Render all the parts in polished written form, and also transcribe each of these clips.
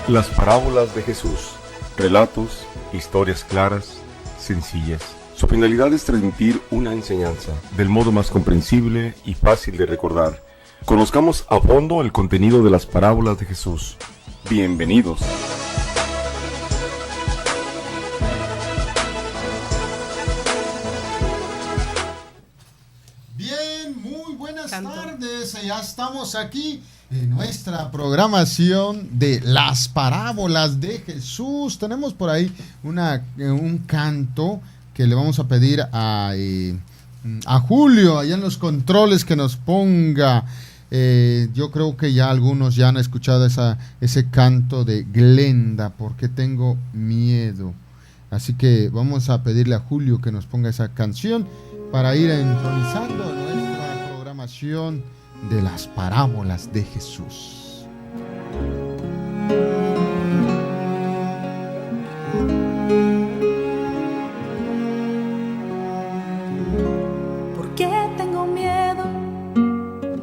Las parábolas de Jesús. Relatos, historias claras, sencillas. Su finalidad es transmitir una enseñanza del modo más comprensible y fácil de recordar. Conozcamos a fondo el contenido de las parábolas de Jesús. Bienvenidos. Bien, muy buenas tardes. Ya estamos aquí en nuestra programación de las parábolas de Jesús. Tenemos por ahí un canto que le vamos a pedir a Julio, allá en los controles, que nos ponga. Yo creo que ya algunos ya han escuchado ese canto de Glenda, porque tengo miedo. Así que vamos a pedirle a Julio que nos ponga esa canción para ir entronizando nuestra programación de las parábolas de Jesús. ¿Por qué tengo miedo?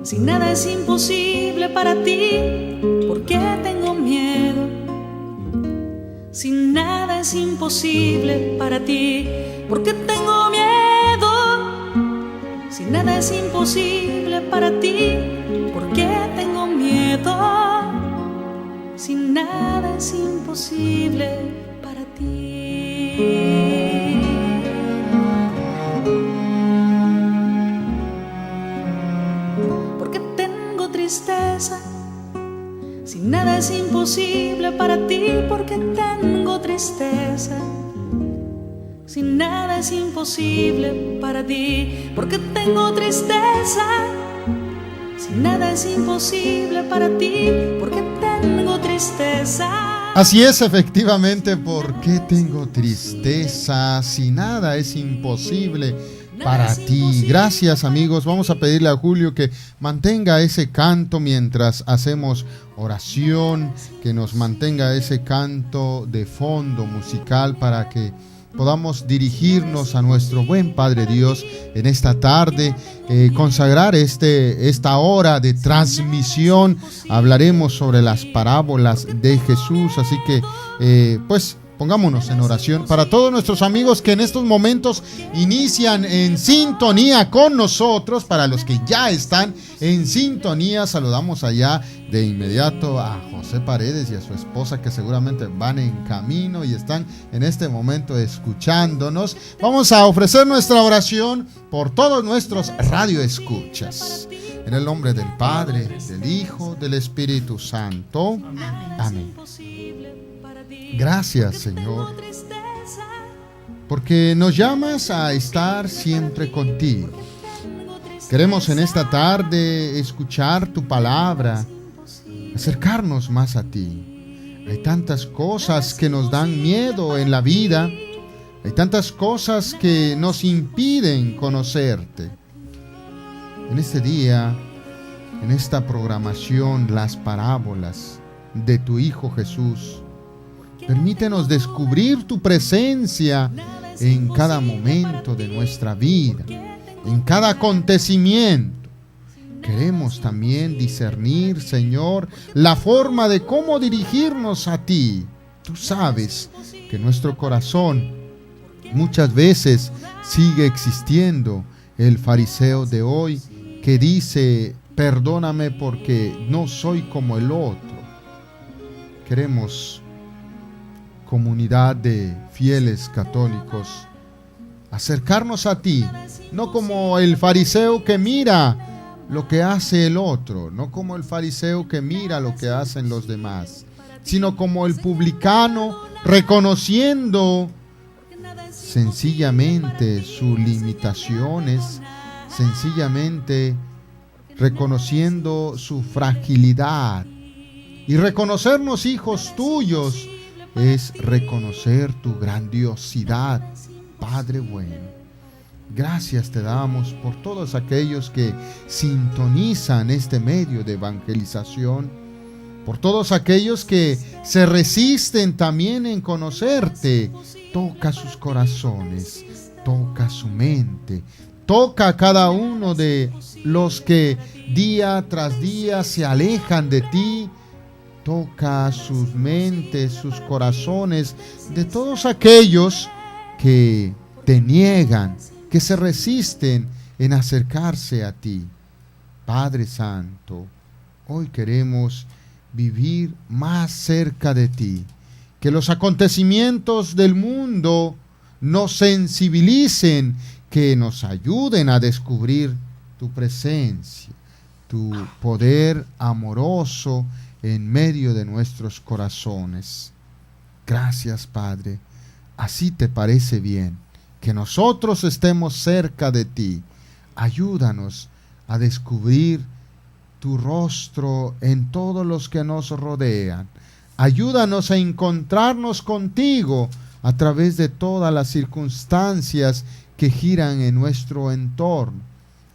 Si nada es imposible para ti. ¿Por qué tengo miedo? Si nada es imposible para ti. ¿Por qué tengo miedo? Si nada es imposible para ti, ¿por qué tengo miedo? Si nada es imposible para ti. ¿Por qué tengo tristeza? Si nada es imposible para ti, ¿por qué tengo tristeza? Si nada es imposible para ti, ¿por qué tengo tristeza? Si nada es imposible para ti, ¿por qué tengo tristeza? Así es, efectivamente, ¿por qué tengo tristeza? Si nada es imposible para ti. Gracias, amigos. Vamos a pedirle a Julio que mantenga ese canto mientras hacemos oración, que nos mantenga ese canto de fondo musical para que podamos dirigirnos a nuestro buen Padre Dios en esta tarde, consagrar esta hora de transmisión. Hablaremos sobre las parábolas de Jesús, así que pues pongámonos en oración. Para todos nuestros amigos que en estos momentos inician en sintonía con nosotros, para los que ya están en sintonía, saludamos allá de inmediato a José Paredes y a su esposa, que seguramente van en camino y están en este momento escuchándonos. Vamos a ofrecer nuestra oración por todos nuestros radioescuchas. En el nombre del Padre, del Hijo, del Espíritu Santo. Amén. Gracias, Señor, porque nos llamas a estar siempre contigo. Queremos en esta tarde escuchar tu palabra, acercarnos más a ti. Hay tantas cosas que nos dan miedo en la vida, hay tantas cosas que nos impiden conocerte. En este día, en esta programación, las parábolas de tu Hijo Jesús, permítenos descubrir tu presencia en cada momento de nuestra vida, en cada acontecimiento. Queremos también discernir, Señor, la forma de cómo dirigirnos a ti. Tú sabes que nuestro corazón muchas veces sigue existiendo el fariseo de hoy que dice: perdóname porque no soy como el otro. Queremos, comunidad de fieles católicos, acercarnos a ti, no como el fariseo que mira lo que hace el otro, no como el fariseo que mira lo que hacen los demás, sino como el publicano, reconociendo sencillamente sus limitaciones, sencillamente reconociendo su fragilidad. Y reconocernos hijos tuyos es reconocer tu grandiosidad, Padre bueno. Gracias te damos por todos aquellos que sintonizan este medio de evangelización, por todos aquellos que se resisten también en conocerte. Toca sus corazones, toca su mente, toca a cada uno de los que día tras día se alejan de ti toca sus mentes, sus corazones, de todos aquellos que te niegan, que se resisten en acercarse a ti. Padre Santo, hoy queremos vivir más cerca de ti, que los acontecimientos del mundo nos sensibilicen, que nos ayuden a descubrir tu presencia, tu poder amoroso en medio de nuestros corazones. Gracias, Padre. Así te parece bien, que nosotros estemos cerca de ti. Ayúdanos a descubrir tu rostro en todos los que nos rodean. Ayúdanos a encontrarnos contigo a través de todas las circunstancias que giran en nuestro entorno.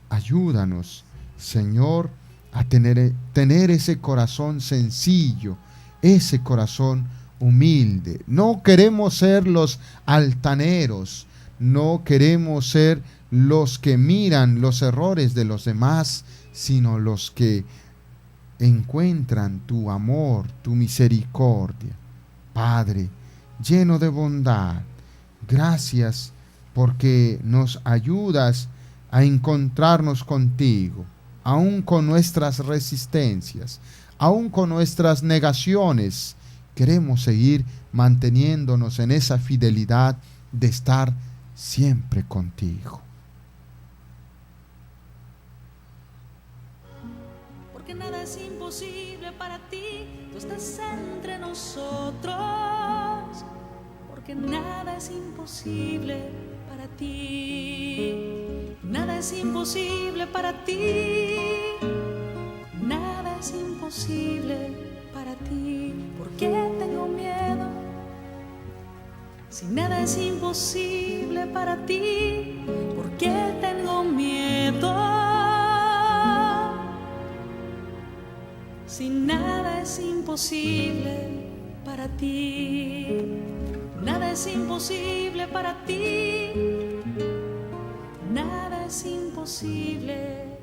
Ayúdanos, Señor, a tener ese corazón sencillo, ese corazón humilde. No queremos ser los altaneros, no queremos ser los que miran los errores de los demás, sino los que encuentran tu amor, tu misericordia. Padre, lleno de bondad, gracias porque nos ayudas a encontrarnos contigo, aún con nuestras resistencias, aún con nuestras negaciones. Queremos seguir manteniéndonos en esa fidelidad de estar siempre contigo. Porque nada es imposible para ti, tú estás entre nosotros. Porque nada es imposible para ti. Nada es imposible para ti. Nada es imposible para ti. ¿Por qué tengo miedo? Si nada es imposible para ti, ¿por qué tengo miedo? Si nada es imposible para ti, nada es imposible para ti, nada es imposible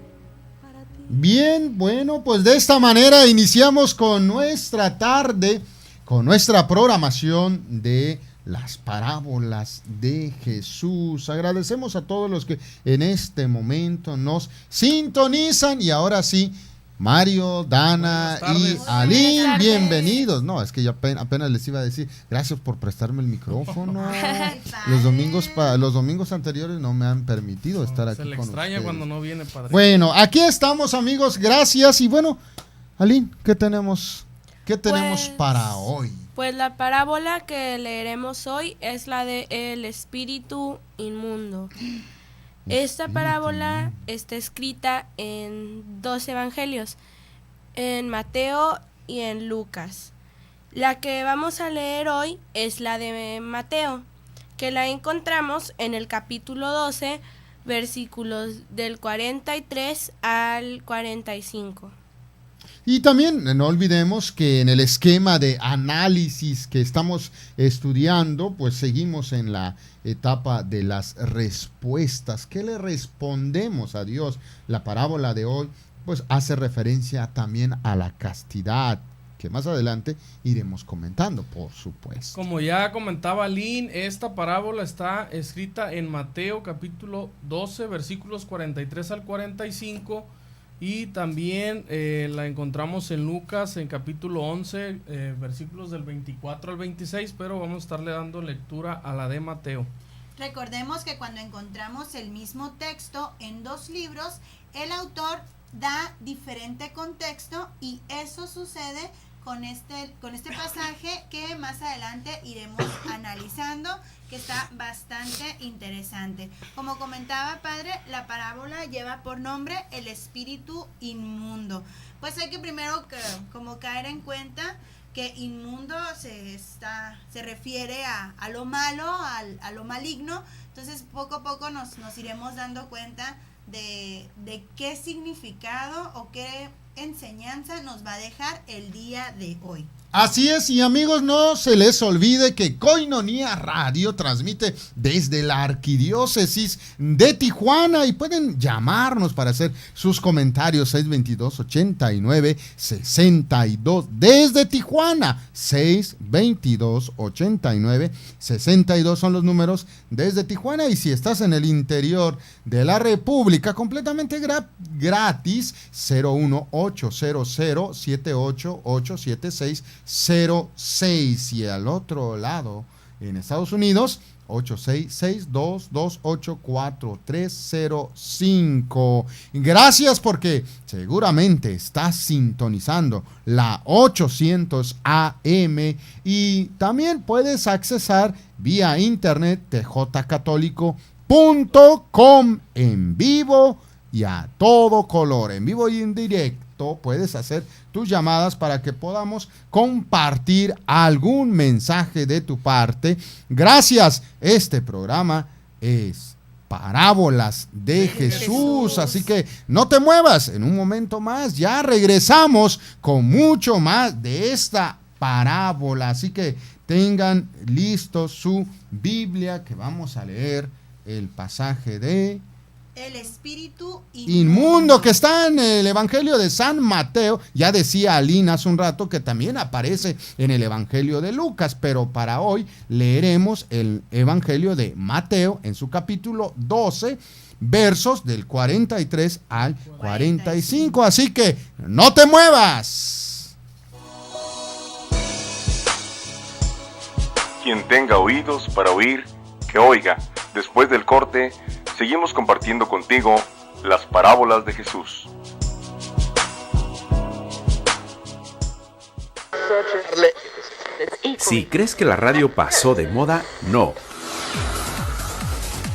para ti. Bien, bueno, pues de esta manera iniciamos con nuestra tarde, con nuestra programación de las parábolas de Jesús. Agradecemos a todos los que en este momento nos sintonizan. Y ahora sí, Mario, Dana y Aline, bienvenidos. No, es que yo apenas les iba a decir, gracias por prestarme el micrófono. Los domingos anteriores no me han permitido estar aquí con ustedes. Se le extraña cuando no viene, padre. Bueno, aquí estamos, amigos, gracias. Y bueno, Aline, ¿qué tenemos para hoy? Pues la parábola que leeremos hoy es la de el espíritu inmundo. Esta parábola está escrita en 2 evangelios, en Mateo y en Lucas. La que vamos a leer hoy es la de Mateo, que la encontramos en el capítulo 12, versículos del 43 al 45. Y también no olvidemos que en el esquema de análisis que estamos estudiando, pues seguimos en la etapa de las respuestas. ¿Qué le respondemos a Dios? La parábola de hoy pues hace referencia también a la castidad, que más adelante iremos comentando, por supuesto. Como ya comentaba Lynn, esta parábola está escrita en Mateo capítulo 12, versículos 43 al 45. Y también la encontramos en Lucas en capítulo 11, versículos del 24 al 26, pero vamos a estarle dando lectura a la de Mateo. Recordemos que cuando encontramos el mismo texto en 2 libros, el autor da diferente contexto, y eso sucede con este pasaje que más adelante iremos analizando, que está bastante interesante. Como comentaba, padre, la parábola lleva por nombre el espíritu inmundo. Pues hay que primero como caer en cuenta que inmundo se refiere a lo malo, a lo maligno. Entonces poco a poco nos iremos dando cuenta de qué significado o qué enseñanza nos va a dejar el día de hoy. Así es, y amigos, no se les olvide que Koinonia Radio transmite desde la Arquidiócesis de Tijuana y pueden llamarnos para hacer sus comentarios 622-89-62 desde Tijuana. 622-89-62 son los números desde Tijuana, y si estás en el interior de la República, completamente gratis, 01800-788-7606, y al otro lado, en Estados Unidos, 866-228-4305. Gracias, porque seguramente estás sintonizando la 800 AM y también puedes accesar vía internet tjcatólico.com en vivo y a todo color, en vivo y en directo. Puedes hacer tus llamadas para que podamos compartir algún mensaje de tu parte. Gracias. Este programa es Parábolas de Jesús. Así que no te muevas. En un momento más ya regresamos con mucho más de esta parábola. Así que tengan listo su Biblia, que vamos a leer el pasaje de el espíritu inmundo, que está en el Evangelio de San Mateo. Ya decía Alina hace un rato que también aparece en el Evangelio de Lucas, pero para hoy leeremos el Evangelio de Mateo en su capítulo 12, versos del 43 al 45. Así que no te muevas. Quien tenga oídos para oír, que oiga. Después del corte, seguimos compartiendo contigo las parábolas de Jesús. Si crees que la radio pasó de moda, no.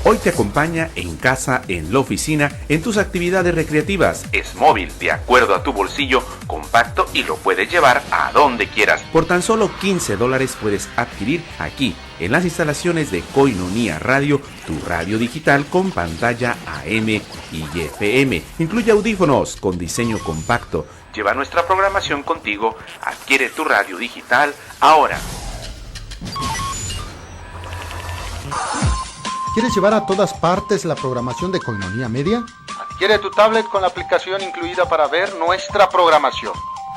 Hoy te acompaña en casa, en la oficina, en tus actividades recreativas. Es móvil, de acuerdo a tu bolsillo, compacto y lo puedes llevar a donde quieras. Por tan solo $15 puedes adquirir aquí, en las instalaciones de Koinonia Radio, tu radio digital con pantalla AM y FM. Incluye audífonos con diseño compacto. Lleva nuestra programación contigo. Adquiere tu radio digital ahora. ¿Quieres llevar a todas partes la programación de Koinonia Media? Adquiere tu tablet con la aplicación incluida para ver nuestra programación.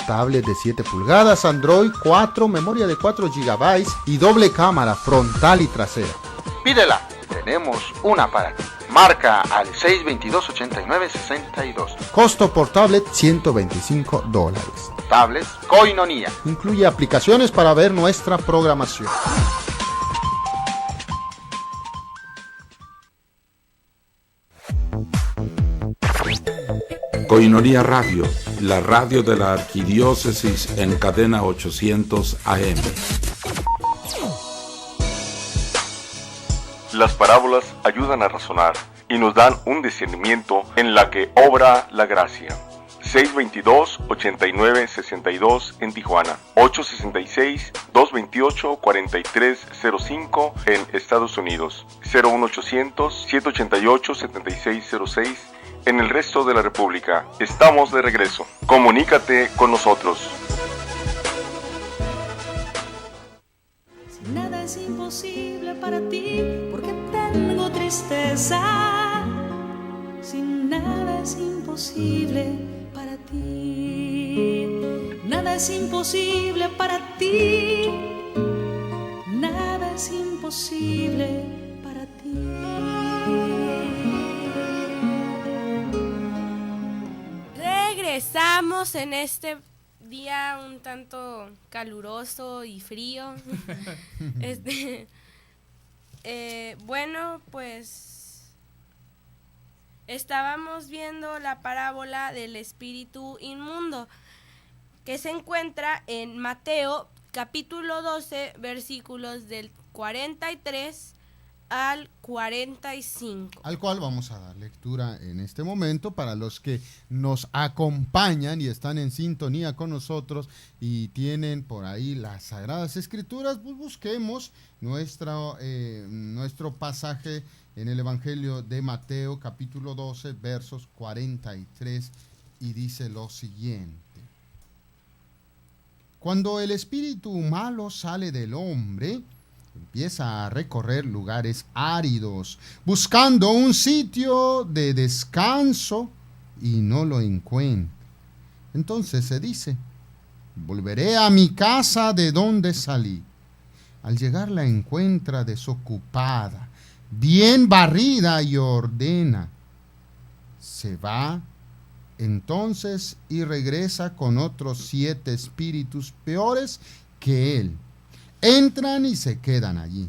Tablet de 7 pulgadas, Android 4, memoria de 4 GB y doble cámara frontal y trasera. Pídela, tenemos una para ti. Marca al 622-89-62. Costo por tablet $125. Tablet Koinonia. Incluye aplicaciones para ver nuestra programación. Koinonia Radio, la radio de la Arquidiócesis en cadena 800 AM. Las parábolas ayudan a razonar y nos dan un discernimiento en la que obra la gracia. 622-89-62 en Tijuana, 866-228-4305 en Estados Unidos, 01800-788-7606 en el resto de la República. Estamos de regreso. Comunícate con nosotros. Si nada es imposible para ti, porque tengo tristeza. Si nada es imposible para ti, nada es imposible para ti, nada es imposible para ti. Regresamos en este día un tanto caluroso y frío. Bueno, pues estábamos viendo la parábola del espíritu inmundo, que se encuentra en Mateo capítulo 12, versículos del 43 al 45. Al cual vamos a dar lectura en este momento. Para los que nos acompañan y están en sintonía con nosotros y tienen por ahí las Sagradas Escrituras, pues busquemos nuestro pasaje en el Evangelio de Mateo, capítulo 12, versos 43, y dice lo siguiente. Cuando el espíritu malo sale del hombre, empieza a recorrer lugares áridos, buscando un sitio de descanso y no lo encuentra. Entonces se dice: volveré a mi casa de donde salí. Al llegar la encuentra desocupada, bien barrida y ordena. Se va entonces y regresa con otros 7 espíritus peores que él. Entran y se quedan allí.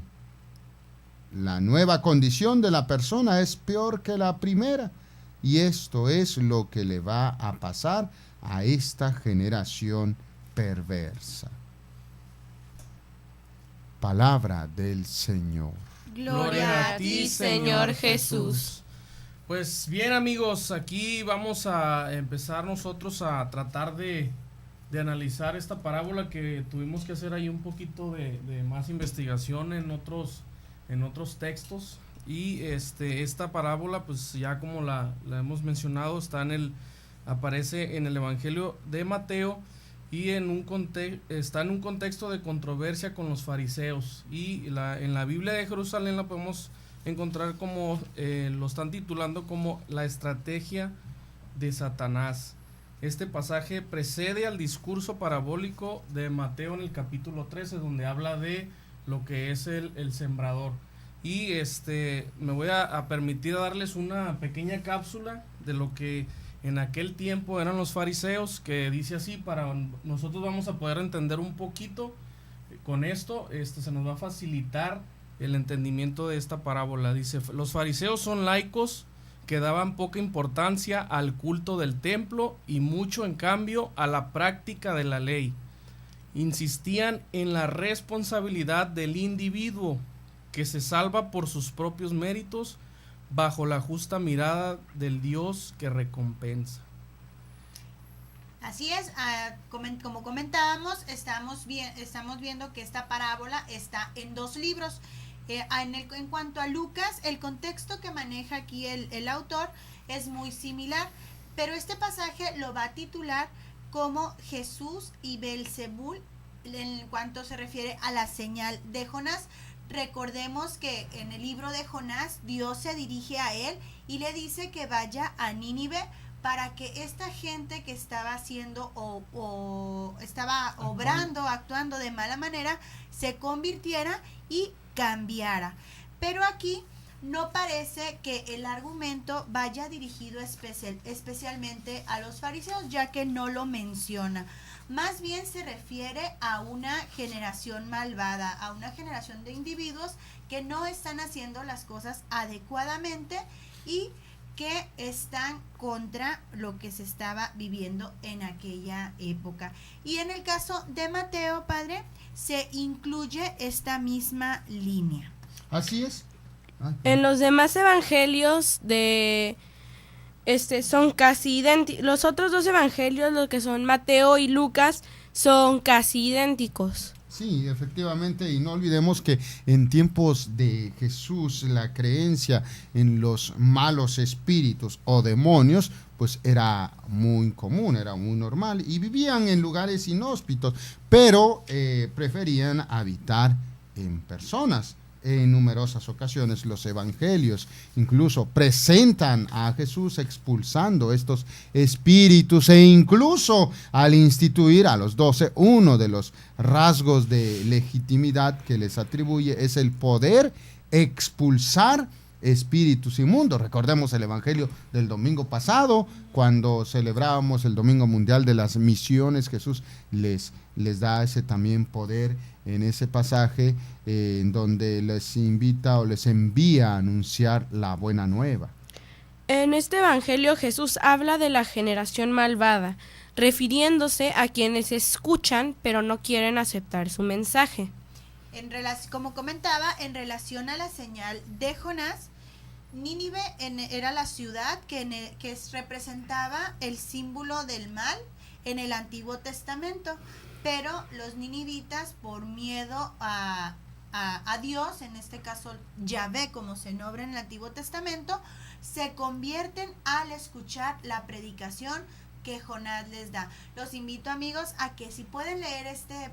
La nueva condición de la persona es peor que la primera, y esto es lo que le va a pasar a esta generación perversa. Palabra del Señor. Gloria a ti, Señor Jesús. Pues bien, amigos, aquí vamos a empezar nosotros a tratar de analizar esta parábola, que tuvimos que hacer ahí un poquito de más investigación en otros textos. Y esta parábola, pues ya como la hemos mencionado, aparece en el Evangelio de Mateo, y está en un contexto de controversia con los fariseos. Y en la Biblia de Jerusalén la podemos encontrar como lo están titulando como la estrategia de Satanás. Este pasaje precede al discurso parabólico de Mateo en el capítulo 13, donde habla de lo que es el sembrador. Y me voy a permitir darles una pequeña cápsula de lo que en aquel tiempo eran los fariseos, que dice así, para nosotros vamos a poder entender un poquito con esto, se nos va a facilitar el entendimiento de esta parábola. Dice: los fariseos son laicos que daban poca importancia al culto del templo y mucho, en cambio, a la práctica de la ley. Insistían en la responsabilidad del individuo, que se salva por sus propios méritos, bajo la justa mirada del Dios que recompensa. Así es, como comentábamos, estamos viendo que esta parábola está en 2 libros. En cuanto a Lucas, el contexto que maneja aquí el autor es muy similar, pero este pasaje lo va a titular como Jesús y Belzebul en cuanto se refiere a la señal de Jonás. Recordemos que en el libro de Jonás, Dios se dirige a él y le dice que vaya a Nínive para que esta gente que estaba haciendo actuando de mala manera, se convirtiera y cambiara. Pero aquí no parece que el argumento vaya dirigido especialmente a los fariseos, ya que no lo menciona. Más bien se refiere a una generación malvada, a una generación de individuos que no están haciendo las cosas adecuadamente y que están contra lo que se estaba viviendo en aquella época. Y en el caso de Mateo, padre, se incluye esta misma línea. Así es. En los demás evangelios son casi idénticos. Los otros 2 evangelios, los que son Mateo y Lucas, son casi idénticos. Sí, efectivamente, y no olvidemos que en tiempos de Jesús la creencia en los malos espíritus o demonios pues era muy común, era muy normal, y vivían en lugares inhóspitos, pero preferían habitar en personas. En numerosas ocasiones los evangelios incluso presentan a Jesús expulsando estos espíritus, e incluso al instituir a los 12, uno de los rasgos de legitimidad que les atribuye es el poder expulsar espíritus inmundos. Recordemos el evangelio del domingo pasado, cuando celebrábamos el Domingo Mundial de las Misiones. Jesús les da ese también poder en ese pasaje en donde les invita o les envía a anunciar la buena nueva. En este evangelio Jesús habla de la generación malvada, refiriéndose a quienes escuchan pero no quieren aceptar su mensaje. Como comentaba, en relación a la señal de Jonás, Nínive era la ciudad que representaba el símbolo del mal en el Antiguo Testamento, pero los ninivitas, por miedo a Dios, en este caso Yahvé, como se nombra en el Antiguo Testamento, se convierten al escuchar la predicación que Jonás les da. Los invito, amigos, a que si pueden leer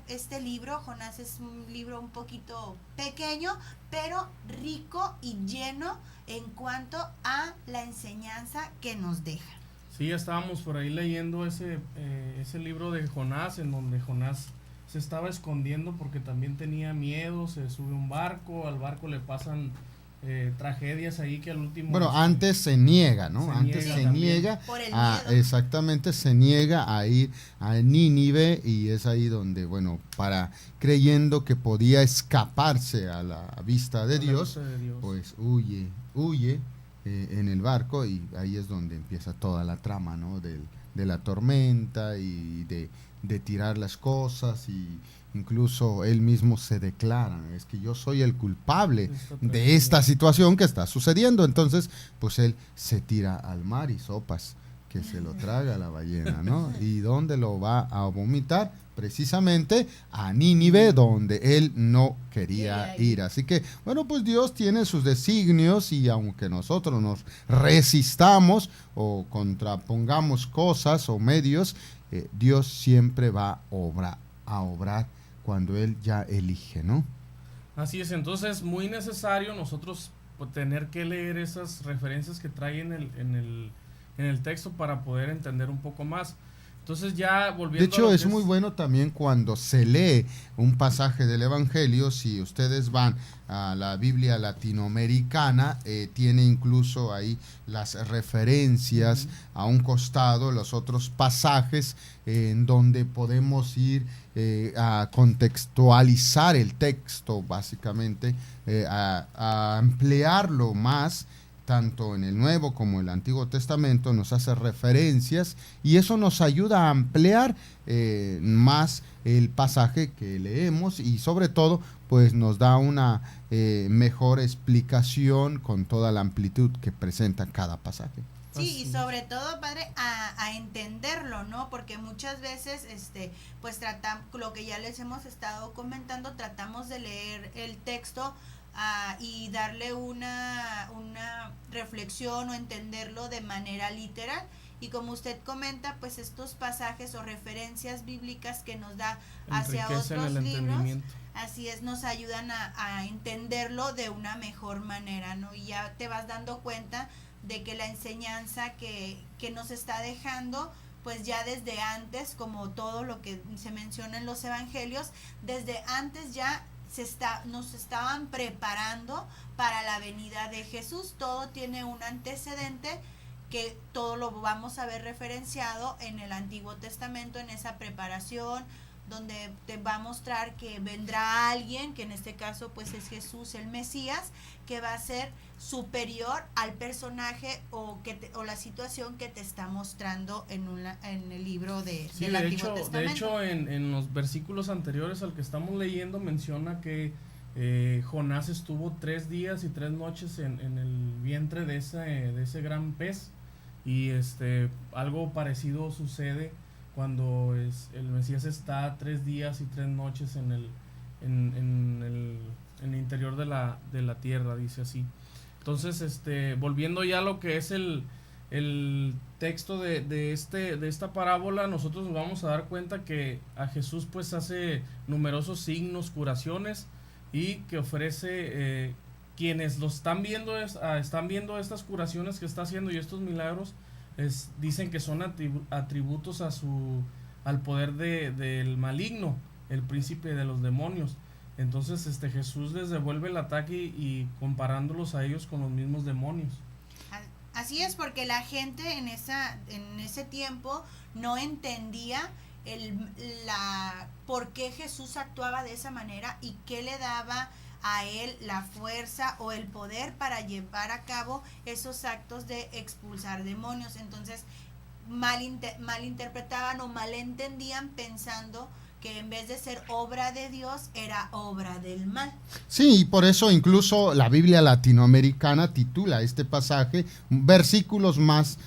este libro. Jonás es un libro un poquito pequeño, pero rico y lleno en cuanto a la enseñanza que nos deja. Sí, estábamos por ahí leyendo ese libro de Jonás, en donde Jonás se estaba escondiendo porque también tenía miedo. Se sube a un barco, al barco le pasan tragedias ahí que al último... Bueno, antes se niega, ¿no? Antes se niega, exactamente, se niega a ir a Nínive, y es ahí donde, bueno, creyendo que podía escaparse a la vista de Dios, pues huye en el barco, y ahí es donde empieza toda la trama, ¿no? De la tormenta y de tirar las cosas, y incluso él mismo se declara, es que yo soy el culpable de esta situación que está sucediendo. Entonces, pues él se tira al mar y sopas que se lo traga la ballena, ¿no? ¿Y dónde lo va a vomitar? Precisamente a Nínive, donde él no quería ir. Así que, bueno, pues Dios tiene sus designios, y aunque nosotros nos resistamos o contrapongamos cosas o medios, Dios siempre va a obrar cuando Él ya elige, ¿no? Así es. Entonces es muy necesario nosotros tener que leer esas referencias que trae en el texto para poder entender un poco más. Entonces, ya volviendo de hecho, es muy bueno también cuando se lee un pasaje del Evangelio. Si ustedes van a la Biblia latinoamericana, tiene incluso ahí las referencias a un costado, los otros pasajes en donde podemos ir a contextualizar el texto, básicamente, a ampliarlo más. Tanto en el Nuevo como el Antiguo Testamento nos hace referencias, y eso nos ayuda a ampliar más el pasaje que leemos, y sobre todo pues nos da una mejor explicación con toda la amplitud que presenta cada pasaje. Sí, y sobre todo, padre, a entenderlo, ¿no? Porque muchas veces, pues tratamos, lo que ya les hemos estado comentando, tratamos de leer el texto y darle una reflexión o entenderlo de manera literal, y como usted comenta, pues estos pasajes o referencias bíblicas que nos da hacia otros libros, así es, nos ayudan a entenderlo de una mejor manera, ¿no? Y ya te vas dando cuenta de que la enseñanza que nos está dejando, pues ya desde antes, como todo lo que se menciona en los evangelios, desde antes ya nos estaban preparando para la venida de Jesús. Todo tiene un antecedente, que todo lo vamos a ver referenciado en el Antiguo Testamento, en esa preparación, donde te va a mostrar que vendrá alguien, que en este caso pues es Jesús el Mesías, que va a ser superior al personaje o la situación que te está mostrando en el libro del Antiguo Testamento. De hecho, en los versículos anteriores al que estamos leyendo, menciona que Jonás estuvo 3 días y 3 noches en el vientre de ese gran pez, y algo parecido sucede cuando el Mesías está 3 días y 3 noches en el interior de la tierra, dice así. Entonces, volviendo ya a lo que es el texto de esta parábola, nosotros nos vamos a dar cuenta que a Jesús pues hace numerosos signos, curaciones, y que ofrece, quienes lo están viendo estas curaciones que está haciendo y estos milagros, dicen que son atributos al poder del maligno, el príncipe de los demonios. Entonces Jesús les devuelve el ataque y comparándolos a ellos con los mismos demonios. Así es, porque la gente en ese tiempo no entendía por qué Jesús actuaba de esa manera y qué le daba a él la fuerza o el poder para llevar a cabo esos actos de expulsar demonios. Entonces malinterpretaban o malentendían, pensando que en vez de ser obra de Dios era obra del mal. Sí, y por eso incluso la Biblia latinoamericana titula este pasaje versículos más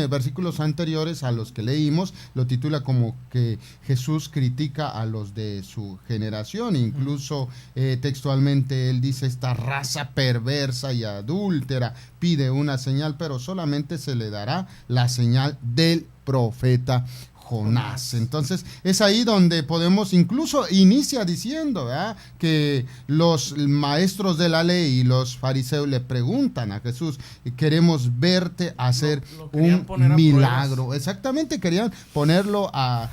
versículos anteriores a los que leímos, lo titula como que Jesús critica a los de su generación. Incluso textualmente él dice: esta raza perversa y adúltera pide una señal, pero solamente se le dará la señal del profeta Jonás. Entonces es ahí donde podemos, incluso inicia diciendo, ¿verdad?, que los maestros de la ley y los fariseos le preguntan a Jesús: queremos verte hacer un milagro. Exactamente, querían ponerlo a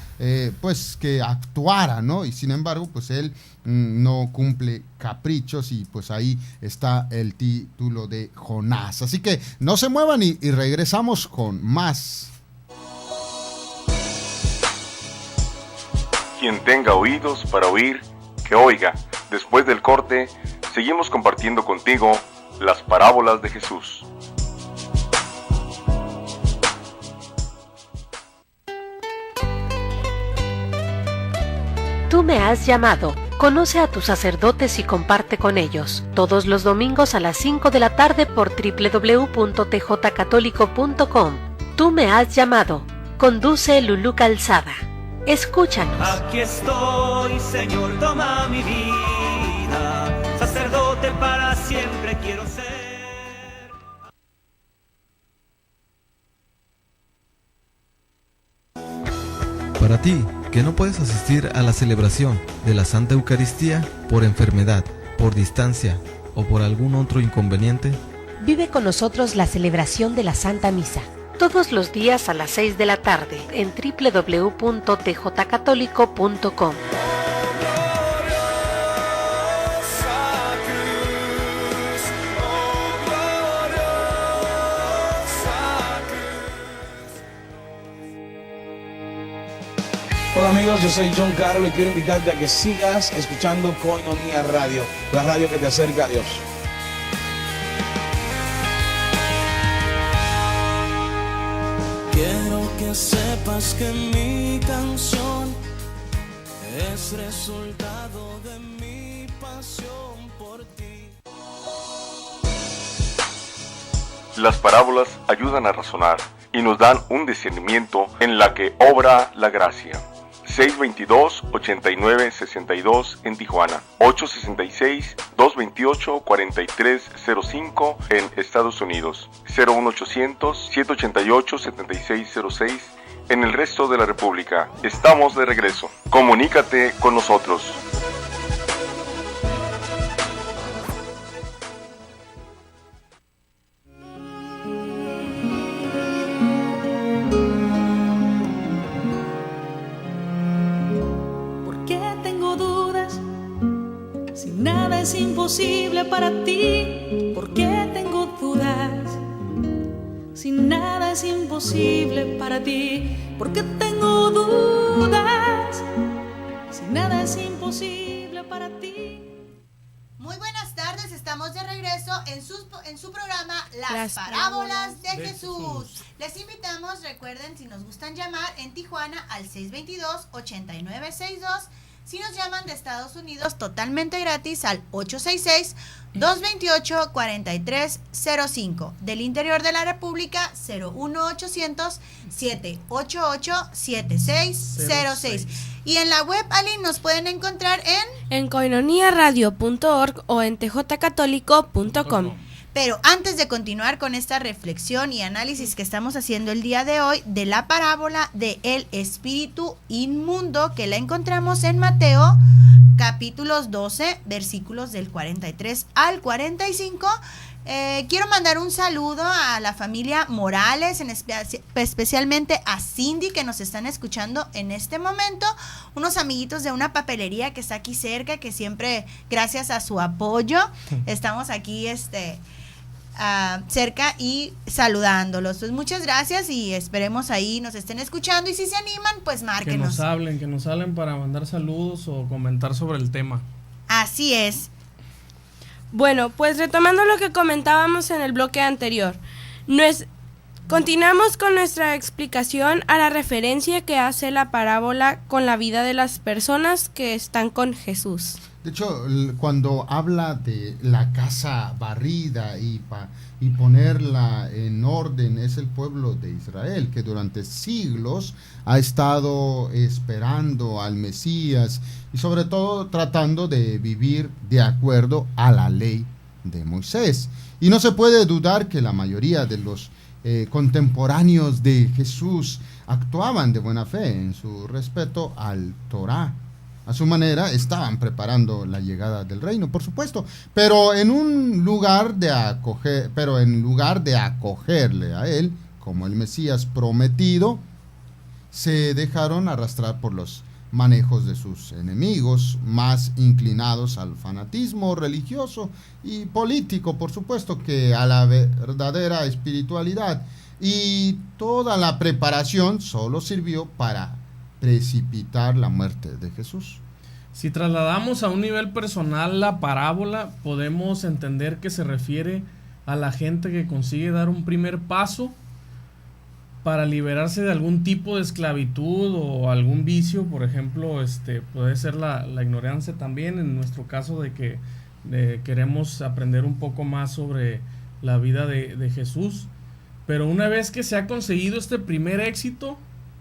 pues que actuara, ¿no? Y sin embargo, pues él no cumple caprichos, y pues ahí está el título de Jonás. Así que no se muevan y regresamos con más. Quien tenga oídos para oír, que oiga. Después del corte, seguimos compartiendo contigo las parábolas de Jesús. Tú me has llamado. Conoce a tus sacerdotes y comparte con ellos. Todos los domingos a las 5 de la tarde por www.tjcatólico.com. Tú me has llamado. Conduce Lulú Calzada. Escúchanos. Aquí estoy, Señor, toma mi vida. Sacerdote para siempre quiero ser. Para ti, que no puedes asistir a la celebración de la Santa Eucaristía por enfermedad, por distancia o por algún otro inconveniente, vive con nosotros la celebración de la Santa Misa. Todos los días a las 6 de la tarde en www.tjcatólico.com. Hola amigos, yo soy John Carlos y quiero invitarte a que sigas escuchando Koinonia Radio, la radio que te acerca a Dios. Quiero que sepas que mi canción es resultado de mi pasión por ti. Las parábolas ayudan a razonar y nos dan un discernimiento en la que obra la gracia. 622-8962 en Tijuana, 866-228-4305 en Estados Unidos, 01800-788-7606 en el resto de la República. Estamos de regreso. Comunícate con nosotros. Es imposible para ti, porque tengo dudas. Si nada es imposible para ti, porque tengo dudas. Si nada es imposible para ti. Muy buenas tardes, estamos de regreso en su programa Las Parábolas de Jesús. Les invitamos, recuerden, si nos gustan llamar en Tijuana al 622-8962. Si nos llaman de Estados Unidos, totalmente gratis al 866-228-4305. Del interior de la República, 01800-788-7606. Y en la web, Aline, nos pueden encontrar en koinoniaradio.org o en tjcatólico.com. Pero antes de continuar con esta reflexión y análisis que estamos haciendo el día de hoy de la parábola de el espíritu inmundo, que la encontramos en Mateo capítulos 12, versículos del 43 al 45, quiero mandar un saludo a la familia Morales, especialmente a Cindy, que nos están escuchando en este momento, unos amiguitos de una papelería que está aquí cerca, que siempre, gracias a su apoyo, estamos aquí cerca y saludándolos. Pues muchas gracias y esperemos ahí nos estén escuchando, y si se animan, pues márquenos. Que nos hablen para mandar saludos o comentar sobre el tema. Así es. Bueno, pues retomando lo que comentábamos en el bloque anterior, Continuamos con nuestra explicación a la referencia que hace la parábola con la vida de las personas que están con Jesús. De hecho, cuando habla de la casa barrida y ponerla en orden, es el pueblo de Israel, que durante siglos ha estado esperando al Mesías y sobre todo tratando de vivir de acuerdo a la ley de Moisés. Y no se puede dudar que la mayoría de los contemporáneos de Jesús actuaban de buena fe en su respeto al Torá. A su manera estaban preparando la llegada del reino, por supuesto, pero en lugar de acogerle a él como el Mesías prometido, se dejaron arrastrar por los manejos de sus enemigos, más inclinados al fanatismo religioso y político, por supuesto, que a la verdadera espiritualidad. Y toda la preparación solo sirvió para precipitar la muerte de Jesús. Si trasladamos a un nivel personal la parábola, podemos entender que se refiere a la gente que consigue dar un primer paso para liberarse de algún tipo de esclavitud o algún vicio. Por ejemplo, puede ser la ignorancia también, en nuestro caso de que queremos aprender un poco más sobre la vida de Jesús. Pero una vez que se ha conseguido este primer éxito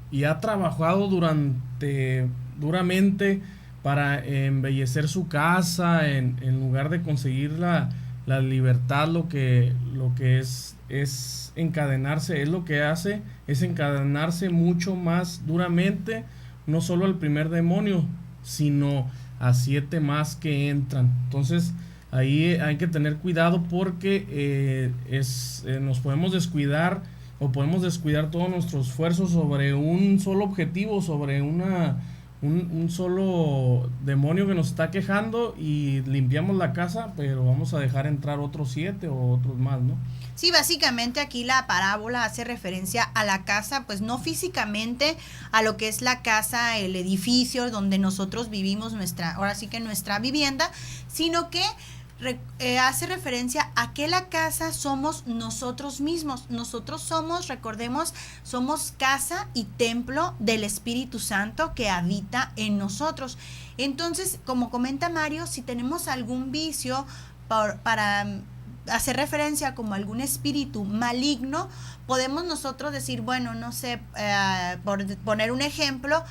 y ha trabajado duramente para embellecer su casa, en lugar de conseguir la libertad, lo que es encadenarse, lo que hace es encadenarse mucho más duramente, no solo al primer demonio, sino a 7 más que entran. Entonces ahí hay que tener cuidado porque nos podemos descuidar o podemos descuidar todo nuestro esfuerzo sobre un solo objetivo, sobre un solo demonio que nos está quejando, y limpiamos la casa, pero vamos a dejar entrar otros 7 o otros más, ¿no? Sí, básicamente aquí la parábola hace referencia a la casa, pues no físicamente a lo que es la casa, el edificio donde nosotros vivimos ahora sí que nuestra vivienda, sino que hace referencia a que la casa somos nosotros mismos. Nosotros somos, recordemos, somos casa y templo del Espíritu Santo que habita en nosotros. Entonces, como comenta Mario, si tenemos algún vicio para hacer referencia como algún espíritu maligno, podemos nosotros decir, bueno, no sé, por poner un ejemplo,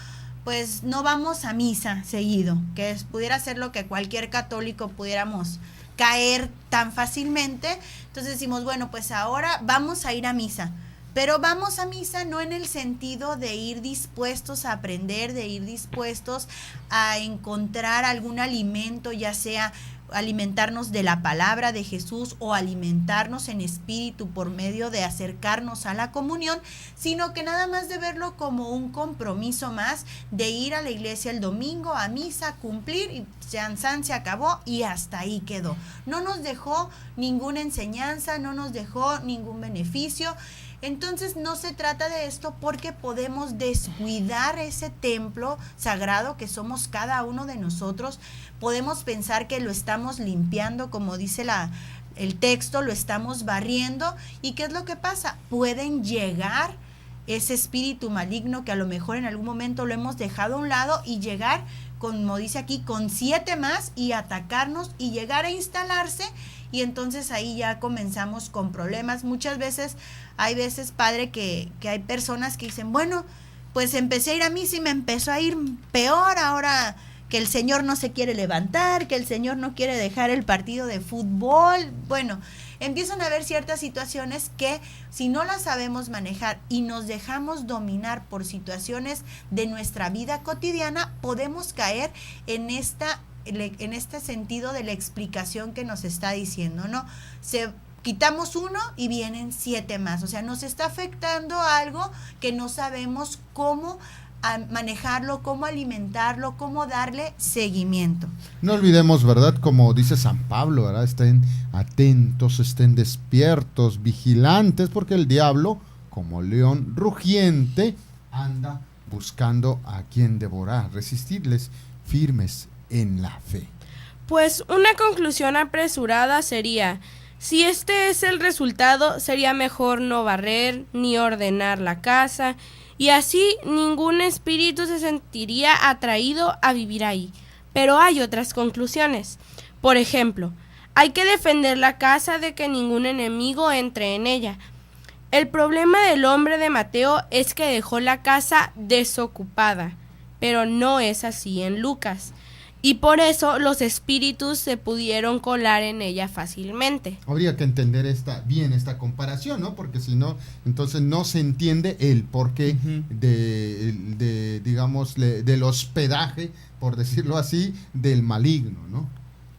pues no vamos a misa seguido, que pudiera ser lo que cualquier católico pudiéramos caer tan fácilmente. Entonces decimos, bueno, pues ahora vamos a ir a misa, pero vamos a misa no en el sentido de ir dispuestos a aprender, de ir dispuestos a encontrar algún alimento, ya sea alimentarnos de la palabra de Jesús o alimentarnos en espíritu por medio de acercarnos a la comunión, sino que nada más de verlo como un compromiso más de ir a la iglesia el domingo, a misa, cumplir, y se acabó y hasta ahí quedó. No nos dejó ninguna enseñanza, no nos dejó ningún beneficio. Entonces no se trata de esto, porque podemos descuidar ese templo sagrado que somos cada uno de nosotros. Podemos pensar que lo estamos limpiando, como dice el texto, lo estamos barriendo. ¿Y qué es lo que pasa? Pueden llegar ese espíritu maligno que a lo mejor en algún momento lo hemos dejado a un lado, y llegar, como dice aquí, con 7 más y atacarnos y llegar a instalarse. Y entonces ahí ya comenzamos con problemas. Muchas veces, padre, que hay personas que dicen, bueno, pues empecé a ir a misa y me empezó a ir peor, ahora que el Señor no se quiere levantar, que el Señor no quiere dejar el partido de fútbol. Bueno, empiezan a haber ciertas situaciones que, si no las sabemos manejar y nos dejamos dominar por situaciones de nuestra vida cotidiana, podemos caer en este sentido de la explicación que nos está diciendo, ¿no? Quitamos 1 y vienen 7 más. O sea, nos está afectando algo que no sabemos cómo manejarlo, cómo alimentarlo, cómo darle seguimiento. No olvidemos, ¿verdad? Como dice San Pablo, ¿verdad? Estén atentos, estén despiertos, vigilantes, porque el diablo, como león rugiente, anda buscando a quien devorar. Resistirles firmes en la fe. Pues una conclusión apresurada sería: Si este es el resultado, sería mejor no barrer ni ordenar la casa, y así ningún espíritu se sentiría atraído a vivir ahí. Pero hay otras conclusiones. Por ejemplo, hay que defender la casa de que ningún enemigo entre en ella. El problema del hombre de Mateo es que dejó la casa desocupada, pero no es así en Lucas. Y por eso los espíritus se pudieron colar en ella fácilmente. Habría que entender bien esta comparación, ¿no? Porque si no, entonces no se entiende el porqué digamos, del hospedaje, por decirlo así, del maligno, ¿no?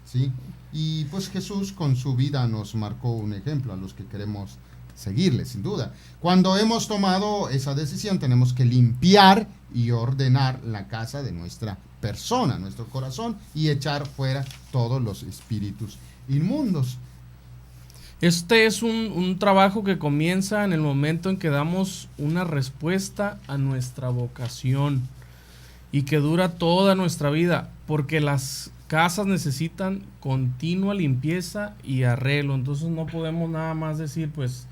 ¿Sí? Y pues Jesús con su vida nos marcó un ejemplo a los que queremos seguirle, sin duda. Cuando hemos tomado esa decisión, tenemos que limpiar y ordenar la casa de nuestra persona, nuestro corazón, y echar fuera todos los espíritus inmundos. Este es un trabajo que comienza en el momento en que damos una respuesta a nuestra vocación y que dura toda nuestra vida, porque las casas necesitan continua limpieza y arreglo. Entonces no podemos nada más decir, pues,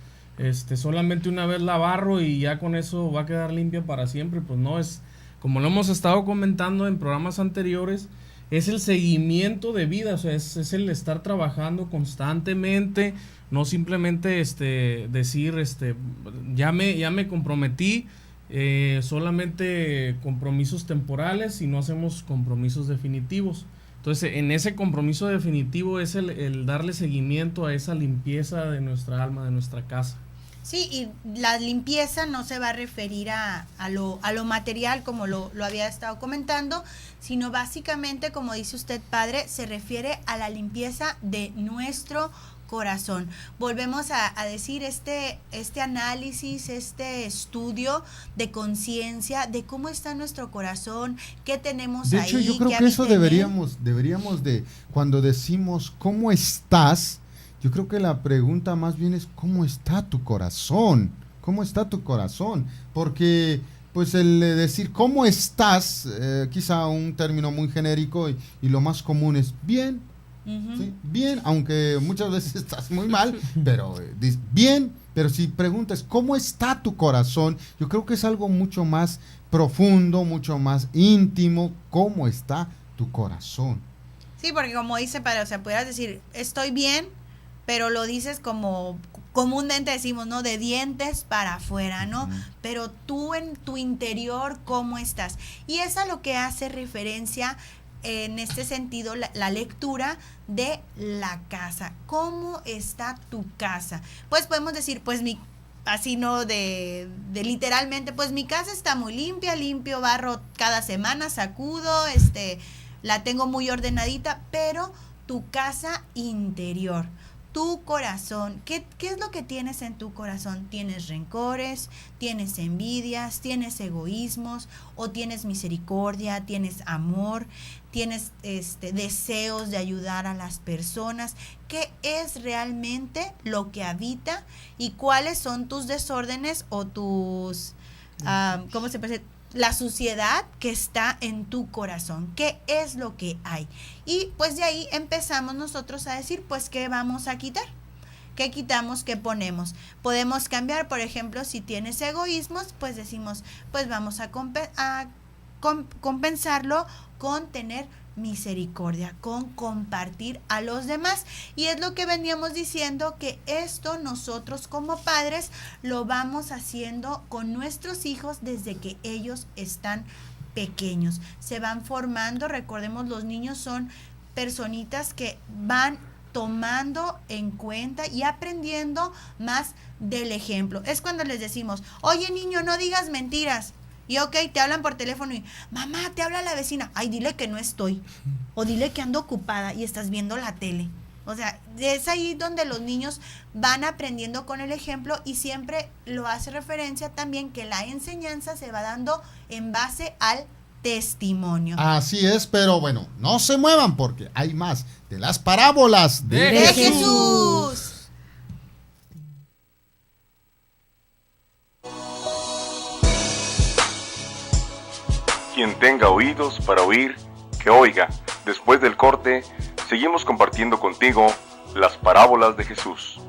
solamente una vez la barro y ya con eso va a quedar limpia para siempre. Pues no, es como lo hemos estado comentando en programas anteriores, es el seguimiento de vida, o sea, es el estar trabajando constantemente, no simplemente decir, ya me comprometí, solamente compromisos temporales y no hacemos compromisos definitivos. Entonces, en ese compromiso definitivo es el darle seguimiento a esa limpieza de nuestra alma, de nuestra casa. Sí, y la limpieza no se va a referir a lo material, como lo había estado comentando, sino básicamente, como dice usted, padre, se refiere a la limpieza de nuestro corazón. Volvemos a decir este análisis, este estudio de conciencia de cómo está nuestro corazón, qué tenemos ahí. De hecho, yo creo que eso deberíamos de, cuando decimos ¿cómo estás?, yo creo que la pregunta más bien es ¿cómo está tu corazón? ¿Cómo está tu corazón? Porque pues el decir ¿cómo estás? Quizá un término muy genérico y lo más común es bien. ¿Sí? Bien, aunque muchas veces estás muy mal, pero bien, pero si preguntas ¿cómo está tu corazón? Yo creo que es algo mucho más profundo, mucho más íntimo. ¿Cómo está tu corazón? Sí, porque como dice padre, o sea, pudieras decir estoy bien, pero lo dices como comúnmente decimos, ¿no? De dientes para afuera, ¿no? Pero tú en tu interior, ¿cómo estás? Y es a lo que hace referencia en este sentido la lectura de la casa. ¿Cómo está tu casa? Pues podemos decir, pues así no de literalmente, pues mi casa está muy limpio, barro cada semana, sacudo, la tengo muy ordenadita, pero tu casa interior, tu corazón, ¿qué es lo que tienes en tu corazón? ¿Tienes rencores? ¿Tienes envidias? ¿Tienes egoísmos? ¿O tienes misericordia? ¿Tienes amor? ¿Tienes deseos de ayudar a las personas? ¿Qué es realmente lo que habita? ¿Y cuáles son tus desórdenes o tus, ¿cómo se puede decir? La suciedad que está en tu corazón, qué es lo que hay. Y pues de ahí empezamos nosotros a decir, pues, ¿qué vamos a quitar? ¿Qué quitamos? ¿Qué ponemos? Podemos cambiar, por ejemplo, si tienes egoísmos, pues decimos, pues vamos a compensarlo con tener misericordia, con compartir a los demás. Y es lo que veníamos diciendo, que esto nosotros como padres lo vamos haciendo con nuestros hijos desde que ellos están pequeños. Se van formando, recordemos, los niños son personitas que van tomando en cuenta y aprendiendo más del ejemplo. Es cuando les decimos, oye niño, no digas mentiras. Y ok, te hablan por teléfono y, mamá, te habla la vecina. Ay, dile que no estoy. O dile que ando ocupada y estás viendo la tele. O sea, es ahí donde los niños van aprendiendo con el ejemplo, y siempre lo hace referencia también que la enseñanza se va dando en base al testimonio. Así es, pero bueno, no se muevan porque hay más de las parábolas de Jesús. Quien tenga oídos para oír, que oiga. Después del corte, seguimos compartiendo contigo Las parábolas de Jesús.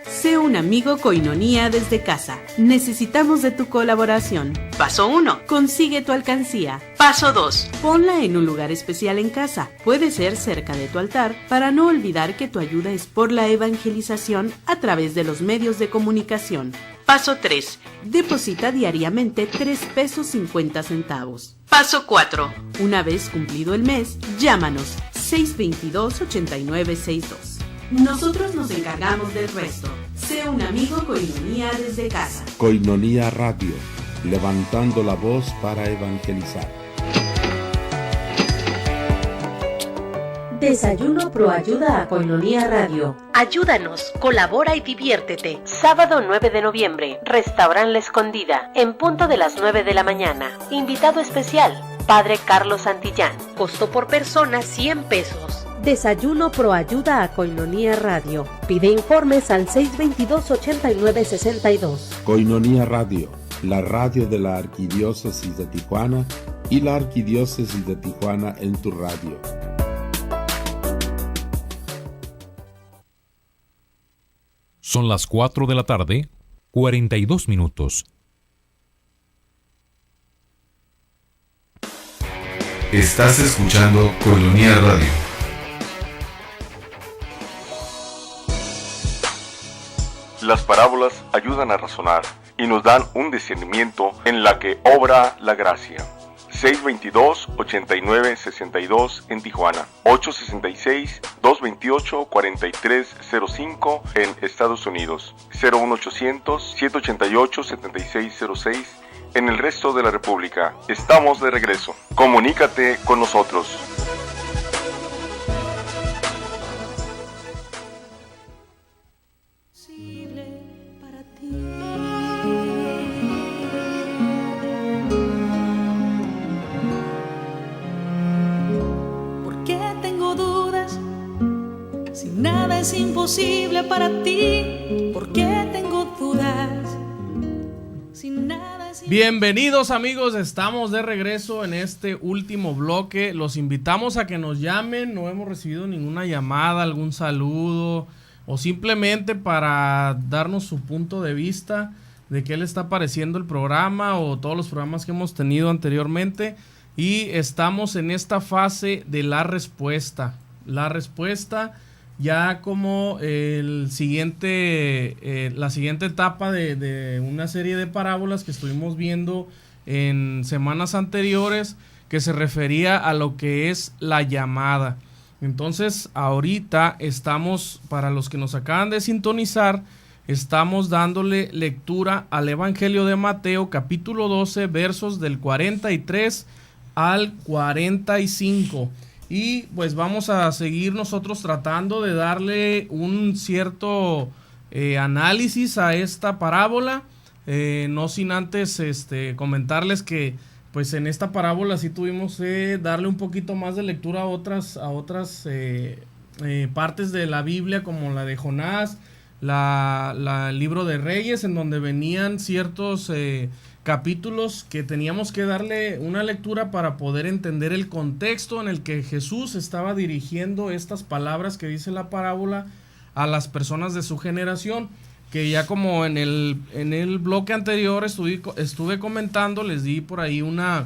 Sé un amigo Koinonía desde casa. Necesitamos de tu colaboración. Paso 1. Consigue tu alcancía. Paso 2. Ponla en un lugar especial en casa. Puede ser cerca de tu altar, para no olvidar que tu ayuda es por la evangelización a través de los medios de comunicación. Paso 3. Deposita diariamente 3.50 pesos. Paso 4. Una vez cumplido el mes, llámanos 622-8962. Nosotros nos encargamos del resto. Sé un amigo Koinonía desde casa. Koinonía Radio, levantando la voz para evangelizar. Desayuno Pro Ayuda a Koinonía Radio. Ayúdanos, colabora y diviértete. Sábado 9 de noviembre, Restaurant La Escondida, en punto de las 9 de la mañana. Invitado especial, Padre Carlos Santillán. Costo por persona 100 pesos. Desayuno Pro Ayuda a Koinonía Radio. Pide informes al 622-8962. Koinonía Radio, la radio de la Arquidiócesis de Tijuana y la Arquidiócesis de Tijuana en tu radio. Son las 4 de la tarde, 42 minutos. Estás escuchando Koinonía Radio. Las parábolas ayudan a razonar y nos dan un discernimiento en la que obra la gracia. 622-8962 en Tijuana, 866-228-4305 en Estados Unidos, 01800-788-7606 en el resto de la República. Estamos de regreso. Comunícate con nosotros. Es imposible para ti, porque tengo dudas. Sin nada es Bienvenidos amigos, estamos de regreso en este último bloque. Los invitamos a que nos llamen, no hemos recibido ninguna llamada, algún saludo o simplemente para darnos su punto de vista de qué le está pareciendo el programa o todos los programas que hemos tenido anteriormente. Y estamos en esta fase de la respuesta. La respuesta ya como la siguiente etapa de una serie de parábolas que estuvimos viendo en semanas anteriores, que se refería a lo que es la llamada. Entonces ahorita estamos, para los que nos acaban de sintonizar, estamos dándole lectura al Evangelio de Mateo, capítulo 12, versos del 43 al 45. Y pues vamos a seguir nosotros tratando de darle un cierto análisis a esta parábola, no sin antes comentarles que pues en esta parábola sí tuvimos que darle un poquito más de lectura a otras partes de la Biblia, como la de Jonás, el libro de Reyes, en donde venían ciertos capítulos que teníamos que darle una lectura para poder entender el contexto en el que Jesús estaba dirigiendo estas palabras que dice la parábola a las personas de su generación, que ya como en el bloque anterior estuve comentando, les di por ahí una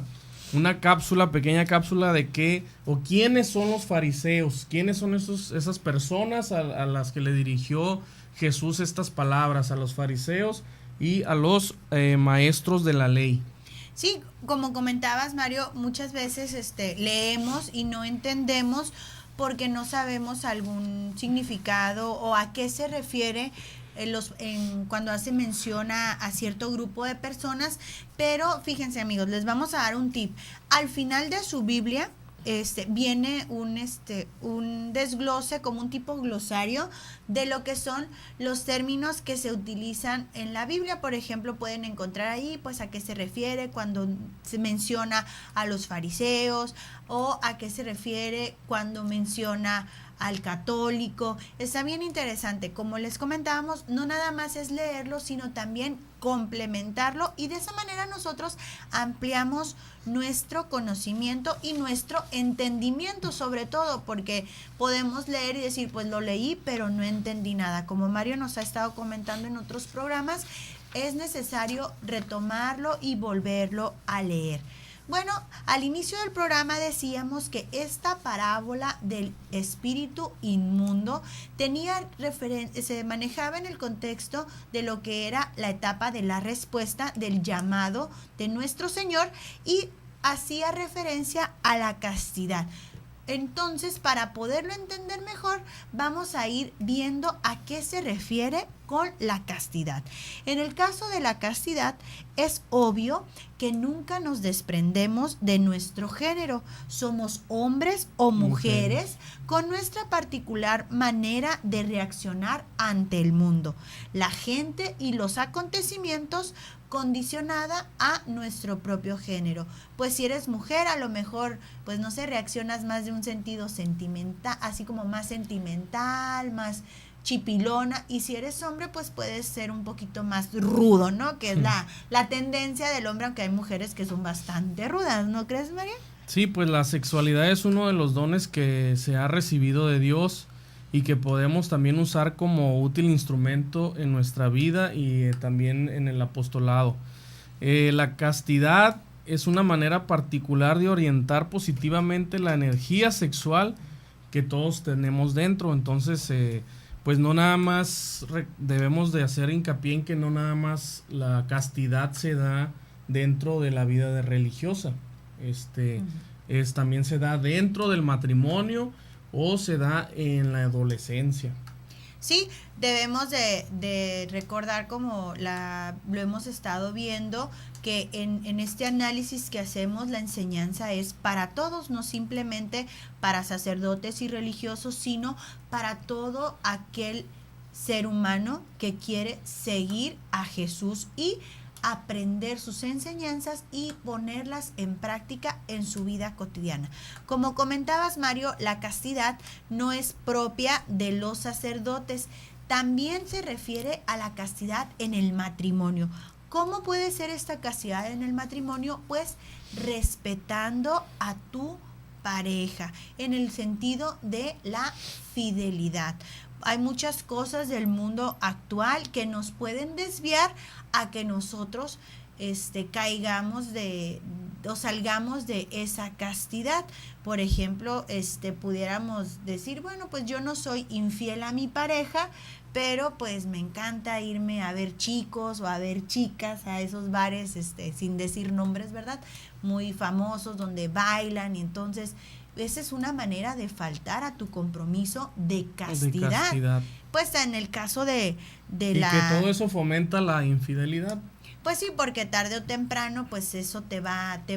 pequeña cápsula de qué o quiénes son los fariseos, quiénes son esas personas a las que le dirigió Jesús estas palabras, a los fariseos y a los maestros de la ley. Sí, como comentabas, Mario, muchas veces leemos y no entendemos porque no sabemos algún significado o a qué se refiere cuando hace mención a cierto grupo de personas. Pero fíjense amigos, les vamos a dar un tip. Al final de su Biblia viene un desglose, como un tipo glosario de lo que son los términos que se utilizan en la Biblia. Por ejemplo, pueden encontrar ahí pues a qué se refiere cuando se menciona a los fariseos, o a qué se refiere cuando menciona al católico. Está bien interesante. Como les comentábamos, no nada más es leerlo, sino también complementarlo, y de esa manera nosotros ampliamos nuestro conocimiento y nuestro entendimiento, sobre todo porque podemos leer y decir, pues lo leí, pero no entendí nada. Como Mario nos ha estado comentando en otros programas, es necesario retomarlo y volverlo a leer. Bueno, al inicio del programa decíamos que esta parábola del espíritu inmundo se manejaba en el contexto de lo que era la etapa de la respuesta del llamado de nuestro Señor, y hacía referencia a la castidad. Entonces, para poderlo entender mejor, vamos a ir viendo a qué se refiere con la castidad. En el caso de la castidad, es obvio que nunca nos desprendemos de nuestro género. Somos hombres o mujeres con nuestra particular manera de reaccionar ante el mundo, la gente y los acontecimientos, condicionada a nuestro propio género. Pues si eres mujer, a lo mejor, pues no sé, reaccionas más de un sentido sentimental, así como más sentimental, más chipilona, y si eres hombre, pues puedes ser un poquito más rudo, ¿no? Que es la tendencia del hombre, aunque hay mujeres que son bastante rudas, ¿no crees, María? Sí, pues la sexualidad es uno de los dones que se ha recibido de Dios y que podemos también usar como útil instrumento en nuestra vida y también en el apostolado. La castidad es una manera particular de orientar positivamente la energía sexual que todos tenemos dentro. Entonces, pues no nada más debemos de hacer hincapié en que no nada más la castidad se da dentro de la vida religiosa. También se da dentro del matrimonio o se da en la adolescencia. Sí, debemos de recordar, como lo hemos estado viendo, que en este análisis que hacemos, la enseñanza es para todos, no simplemente para sacerdotes y religiosos, sino para todo aquel ser humano que quiere seguir a Jesús y aprender sus enseñanzas y ponerlas en práctica en su vida cotidiana. Como comentabas, Mario, la castidad no es propia de los sacerdotes, también se refiere a la castidad en el matrimonio. ¿Cómo puede ser esta castidad en el matrimonio? Pues respetando a tu pareja, en el sentido de la fidelidad. Hay muchas cosas del mundo actual que nos pueden desviar a que nosotros caigamos o salgamos de esa castidad. Por ejemplo, pudiéramos decir, bueno, pues yo no soy infiel a mi pareja, pero pues me encanta irme a ver chicos o a ver chicas a esos bares, sin decir nombres, ¿verdad? Muy famosos, donde bailan, y entonces esa es una manera de faltar a tu compromiso de castidad. Pues en el caso de y que todo eso fomenta la infidelidad. Pues sí, porque tarde o temprano, pues eso te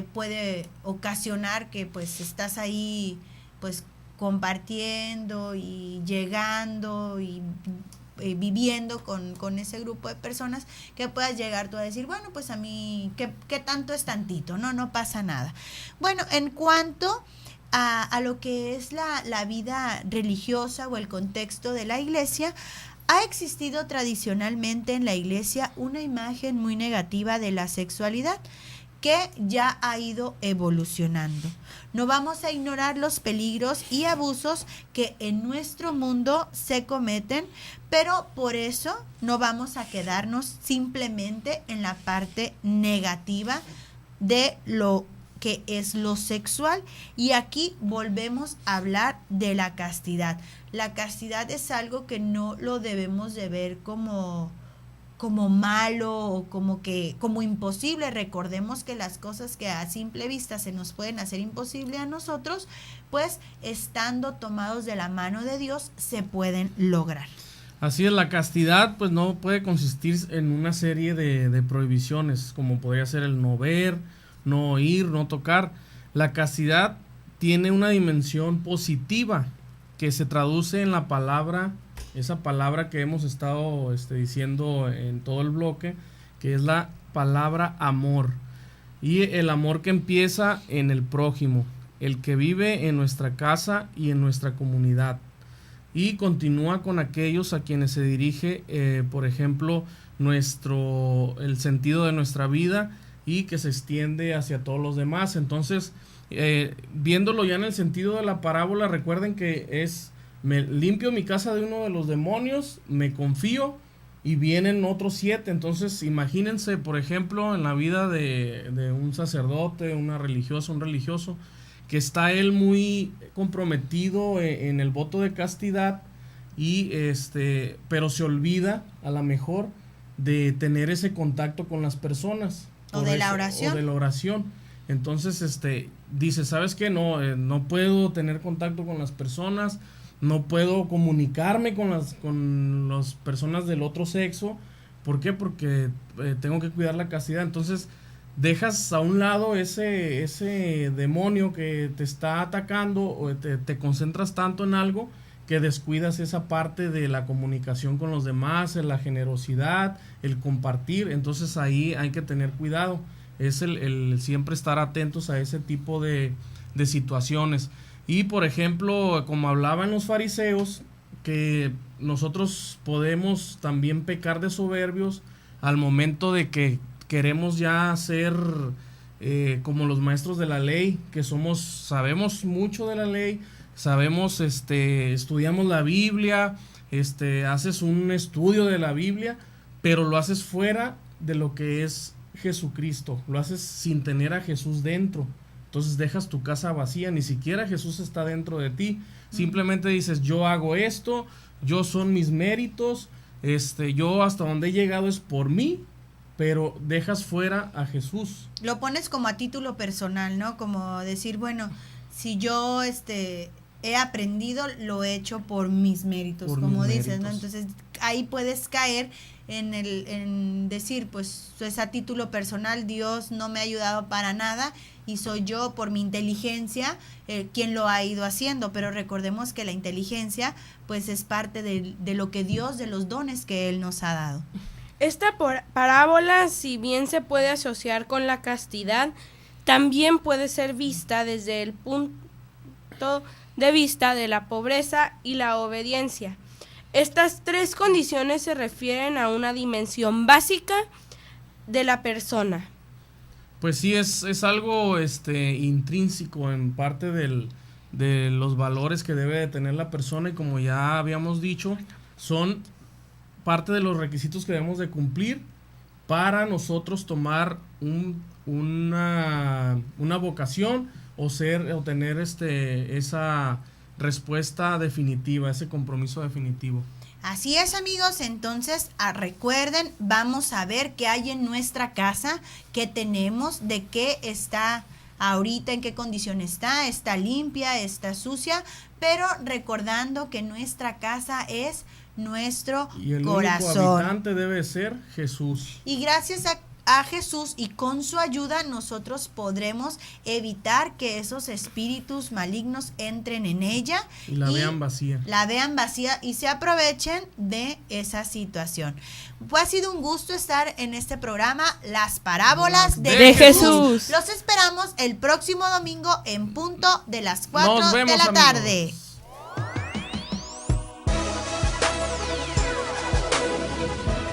puede ocasionar que pues estás ahí, pues compartiendo y llegando y viviendo con ese grupo de personas, que puedas llegar tú a decir, bueno, pues a mí, ¿qué tanto es tantito? No pasa nada. Bueno, en cuanto a lo que es la vida religiosa o el contexto de la iglesia, ha existido tradicionalmente en la iglesia una imagen muy negativa de la sexualidad que ya ha ido evolucionando. No vamos a ignorar los peligros y abusos que en nuestro mundo se cometen, pero por eso no vamos a quedarnos simplemente en la parte negativa de lo que es lo sexual, y aquí volvemos a hablar de la castidad. La castidad es algo que no lo debemos de ver como malo o como imposible. Recordemos que las cosas que a simple vista se nos pueden hacer imposible a nosotros, pues estando tomados de la mano de Dios se pueden lograr. Así es, la castidad pues no puede consistir en una serie de prohibiciones, como podría ser el no ver, no oír, no tocar. La castidad tiene una dimensión positiva que se traduce en la palabra, esa palabra que hemos estado diciendo en todo el bloque, que es la palabra amor. Y el amor que empieza en el prójimo, el que vive en nuestra casa y en nuestra comunidad. y continúa con aquellos a quienes se dirige, por ejemplo, el sentido de nuestra vida, y que se extiende hacia todos los demás. Entonces, viéndolo ya en el sentido de la parábola, recuerden que me limpio mi casa de uno de los demonios, me confío y vienen otros 7. Entonces imagínense, por ejemplo, en la vida de un sacerdote, una religiosa, un religioso, que está él muy comprometido en el voto de castidad, y pero se olvida a lo mejor de tener ese contacto con las personas. O de la oración. Entonces, dice, ¿sabes qué? No puedo tener contacto con las personas, no puedo comunicarme con las personas del otro sexo. ¿Por qué? Porque tengo que cuidar la castidad. Entonces, dejas a un lado ese demonio que te está atacando, o te concentras tanto en algo que descuidas esa parte de la comunicación con los demás, la generosidad, el compartir. Entonces ahí hay que tener cuidado. Es el siempre estar atentos a ese tipo de situaciones. Y por ejemplo, como hablaban los fariseos, que nosotros podemos también pecar de soberbios al momento de que queremos ya ser como los maestros de la ley, que sabemos mucho de la ley, sabemos, estudiamos la Biblia, haces un estudio de la Biblia, pero lo haces fuera de lo que es Jesucristo, lo haces sin tener a Jesús dentro. Entonces dejas tu casa vacía, ni siquiera Jesús está dentro de ti. Simplemente dices, yo hago esto, yo son mis méritos, yo hasta donde he llegado es por mí, pero dejas fuera a Jesús. Lo pones como a título personal, ¿no? Como decir, bueno, si yo he aprendido, lo he hecho por mis méritos, como dices, ¿no? Entonces ahí puedes caer en decir, pues es a título personal, Dios no me ha ayudado para nada y soy yo por mi inteligencia quien lo ha ido haciendo. Pero recordemos que la inteligencia pues es parte de lo que Dios, de los dones que Él nos ha dado. Esta parábola, si bien se puede asociar con la castidad, también puede ser vista desde el punto de vista de la pobreza y la obediencia. Estas 3 condiciones se refieren a una dimensión básica de la persona. Pues sí, es algo intrínseco en parte de los valores que debe de tener la persona, y como ya habíamos dicho, son parte de los requisitos que debemos de cumplir para nosotros tomar una vocación o tener esa respuesta definitiva, ese compromiso definitivo. Así es, amigos. Entonces recuerden, vamos a ver qué hay en nuestra casa, qué tenemos, de qué está ahorita, en qué condición está limpia, está sucia, pero recordando que nuestra casa es nuestro corazón. Y el único habitante debe ser Jesús. Y gracias a Jesús y con su ayuda nosotros podremos evitar que esos espíritus malignos entren en ella y la vean vacía y se aprovechen de esa situación. Pues ha sido un gusto estar en este programa, Las Parábolas de Jesús. Los esperamos el próximo domingo en punto de las 4 de la tarde.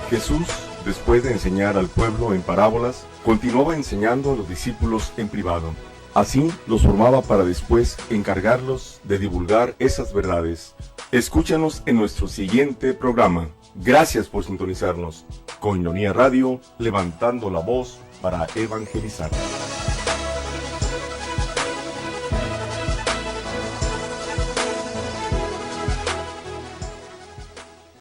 Jesús, después de enseñar al pueblo en parábolas, continuaba enseñando a los discípulos en privado. Así los formaba para después encargarlos de divulgar esas verdades. Escúchanos en nuestro siguiente programa. Gracias por sintonizarnos. Koinonia Radio, levantando la voz para evangelizar.